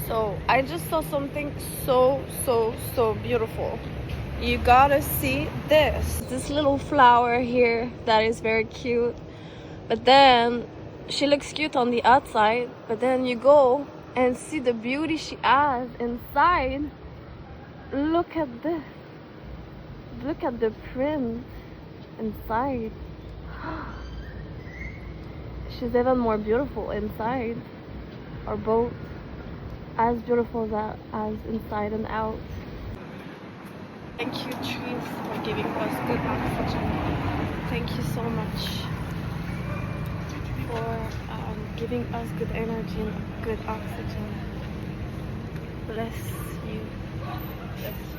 So I just saw something so beautiful. You gotta see this little flower here that is very cute, but then she looks cute on the outside, but then you go and see the beauty she has inside. Look at this. Look at the print inside. She's even more beautiful inside, or both as beautiful as inside and out. Thank you, trees, for giving us good oxygen. Thank you so much for giving us good energy and good oxygen. Bless you. Bless you.